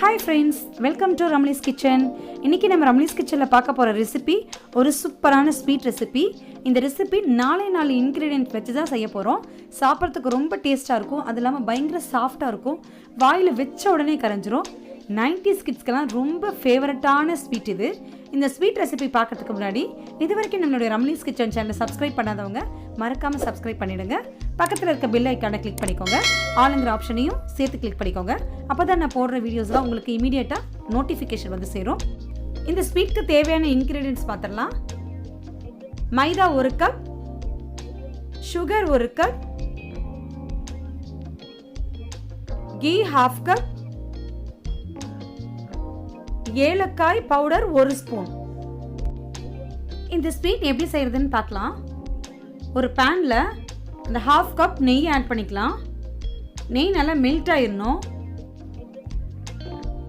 Hi friends, welcome to Ramli's Kitchen. இன்னைக்கு நம்ம Ramli's Kitchenல பார்க்க போற ரெசிபி ஒரு சூப்பரான ஸ்வீட் ரெசிபி. இந்த ரெசிபி 4 இன்கிரிடியன்ட் வச்சு தான் செய்ய போறோம். சாப்பிடுறதுக்கு ரொம்ப டேஸ்டா இருக்கும். அது இல்லாம பயங்கர சாஃப்ட்டா இருக்கும். வாயில வெச்ச உடனே கரஞ்சிரும். 90s கிட்ஸ்க்கெல்லாம் ரொம்ப ஃபேவரட்டான ஸ்வீட் இது. இந்த ஸ்வீட் ரெசிபி பார்க்கிறதுக்கு முன்னாடி இதுவரைக்கும் நம்மளுடைய Ramli's Kitchen சேனலை சப்ஸ்கிரைப் பண்ணாதவங்க மறக்காம சப்ஸ்கிரைப் பண்ணிடுங்க. பக்கத்துல இருக்க பெல் ஐகானை கிளிக் பண்ணிக்கோங்க. ஆல்ங்கிற ஆப்ஷனையும் சேர்த்து கிளிக் பண்ணிக்கோங்க. அப்பதான் நான் போடுற வீடியோஸ்லாம் உங்களுக்கு இமிடியேட்டா நோட்டிஃபிகேஷன் வந்து சேரும். இந்த ஸ்வீட்க்கு தேவையான இன்கிரிடியன்ட்ஸ் பார்த்துடலாம். Maida 1 cup, sugar 1 cup, ghee 1/2 cup, ஏலக்காய் பவுடர் 1 ஸ்பூன். இந்த ஸ்வீட் எப்படி செய்யறதுன்னு பார்க்கலாம். ஒரு பேன்ல அந்த 1/2 கப் நெய் ஆட் பண்ணிக்கலாம். நெய் நல்லா மெல்ட் ஆயிடணும்.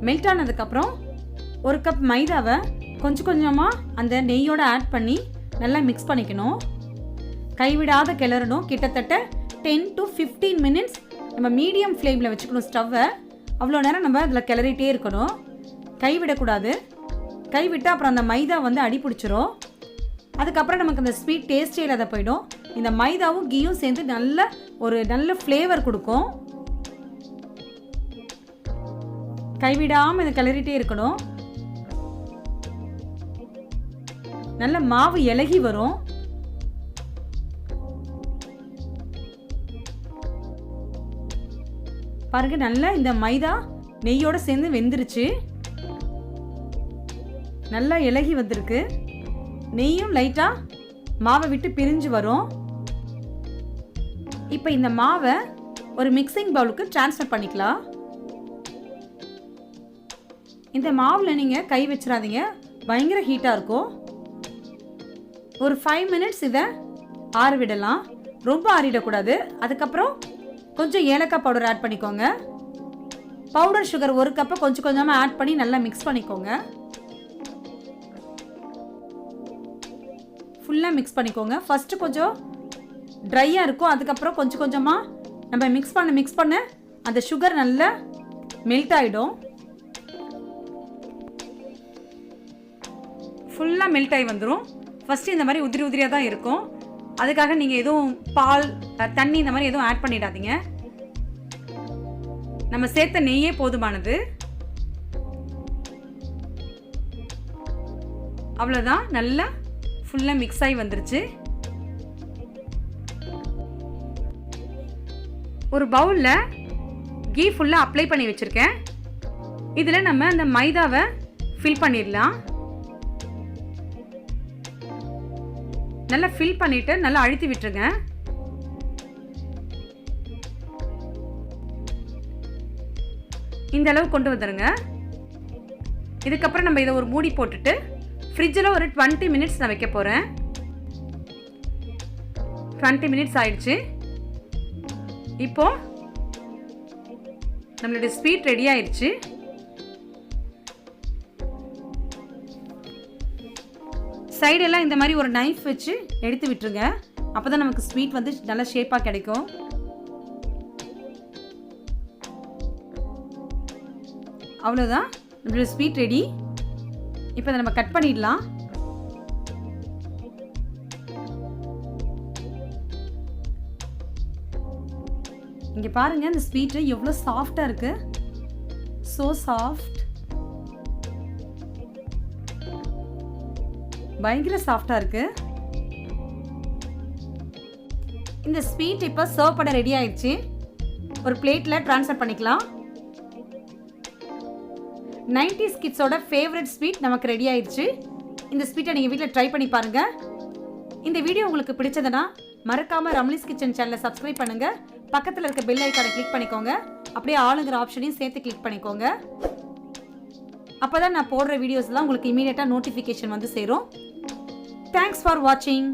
மெல்ட் ஆனதுக்கப்புறம் 1 கப் மைதாவை கொஞ்சம் கொஞ்சமாக அந்த நெய்யோட ஆட் பண்ணி நல்லா மிக்ஸ் பண்ணிக்கணும். கைவிடாத கிளறணும். கிட்டத்தட்ட 10 to 15 மினிட்ஸ் நம்ம மீடியம் ஃப்ளேமில் வச்சுக்கணும் ஸ்டவ்வை. அவ்வளோ நேரம் நம்ம அதில் கிளறிட்டே இருக்கணும். கைவிடக்கூடாது. கைவிட்டால் அப்புறம் அந்த மைதா வந்து அடி பிடிச்சிரும். அதுக்கப்புறம் நமக்கு அந்த ஸ்வீட் டேஸ்டே இல்லாத போயிடும். இந்த மைதாவும் கீயும் சேர்ந்து நல்ல ஃப்ளேவர் கொடுக்கும். கைவிடாமல் இதை கிளறிட்டே இருக்கணும். நல்ல மாவு இலகி வரும். பாருங்க, நல்லா இந்த மைதா நெய்யோட சேர்ந்து வெந்துருச்சு. நல்லா இலகி வந்திருக்கு. நெய்யும் லைட்டா மாவை விட்டு பிரிஞ்சு வரும். இப்போ இந்த மாவை ஒரு மிக்சிங் பவுலுக்கு ட்ரான்ஸ்ஃபர் பண்ணிக்கலாம். இந்த மாவில் நீங்கள் கை வச்சிடாதீங்க, பயங்கர ஹீட்டாக இருக்கும். ஒரு 5 மினிட்ஸ் இதை ஆற விடலாம். ரொம்ப ஆறிடக்கூடாது. அதுக்கப்புறம் கொஞ்சம் ஏலக்காய் பவுடர் ஆட் பண்ணிக்கோங்க. பவுடர் சுகர் 1 கப்பை கொஞ்சம் கொஞ்சமாக ஆட் பண்ணி நல்லா மிக்ஸ் பண்ணிக்கோங்க. ஃபுல்லாக மிக்ஸ் பண்ணிக்கோங்க. ஃபஸ்ட்டு கொஞ்சம் ட்ரையாக இருக்கும். அதுக்கப்புறம் கொஞ்சம் கொஞ்சமாக நம்ம மிக்ஸ் பண்ண அந்த சுகர் நல்லா மெல்ட் ஆகிடும். ஃபுல்லாக மெல்ட் ஆகி வந்துடும். ஃபஸ்ட்டு இந்த மாதிரி உதிரியாக தான் இருக்கும். அதுக்காக நீங்கள் எதுவும் பால் தண்ணி இந்த மாதிரி எதுவும் ஆட் பண்ணிடாதீங்க. நம்ம சேர்த்த நெய்யே போதுமானது. அவ்வளோதான். நல்லா ஃபுல்லாக மிக்ஸ் ஆகி வந்துருச்சு. ஒரு பவுலில் கீ ஃபுல்லாக அப்ளை பண்ணி வச்சுருக்கேன். இதில் நம்ம அந்த மைதாவை ஃபில் பண்ணிடலாம். நல்லா ஃபில் பண்ணிவிட்டு நல்லா அழுத்தி விட்டுருங்க. இந்த அளவு கொண்டு வந்துடுங்க. இதுக்கப்புறம் நம்ம இதை ஒரு மூடி போட்டுட்டு ஃப்ரிட்ஜில் ஒரு 20 மினிட்ஸ் நான் வைக்க போகிறேன். 20 மினிட்ஸ் ஆயிடுச்சு. இப்போ நம்மளுடைய ஸ்வீட் ரெடி ஆயிடுச்சு. சைடெல்லாம் இந்த மாதிரி ஒரு நைஃப் வச்சு எடுத்து விட்டுருங்க. அப்போ தான் நமக்கு ஸ்வீட் வந்து நல்லா ஷேப்பாக கிடைக்கும். அவ்வளோதான், நம்மளுடைய ஸ்வீட் ரெடி. இப்போ அதை நம்ம கட் பண்ணிடலாம். இங்கே பாருங்க, இந்த ஸ்வீட் எவ்வளோ சாஃப்டாக இருக்கு. ஸோ சாஃப்ட், பயங்கர சாஃப்டாக இருக்கு. இந்த ஸ்வீட் இப்போ சர்வ் பண்ண ரெடி ஆயிடுச்சு. ஒரு பிளேட்டில் ட்ரான்ஸ்ஃபர் பண்ணிக்கலாம். 90s கிட்ஸோட ஃபேவரட் ஸ்வீட் நமக்கு ரெடி ஆயிடுச்சு. இந்த ஸ்வீட்டை நீங்கள் வீட்டில் ட்ரை பண்ணி பாருங்கள். இந்த வீடியோ உங்களுக்கு பிடிச்சதுன்னா மறக்காமல் Ramli's Kitchen சேனலை சப்ஸ்கிரைப் பண்ணுங்கள். பக்கத்தில் இருக்க பெல் ஐக்கானை கிளிக் பண்ணிக்கோங்க. அப்படியே ஆளுங்கிற ஆப்ஷனையும் சேர்த்து கிளிக் பண்ணிக்கோங்க. அப்போ தான் நான் போடுற வீடியோஸ்லாம் உங்களுக்கு இமீடியட்டாக நோட்டிஃபிகேஷன் வந்து சேரும். தேங்க்ஸ் ஃபார் வாட்சிங்.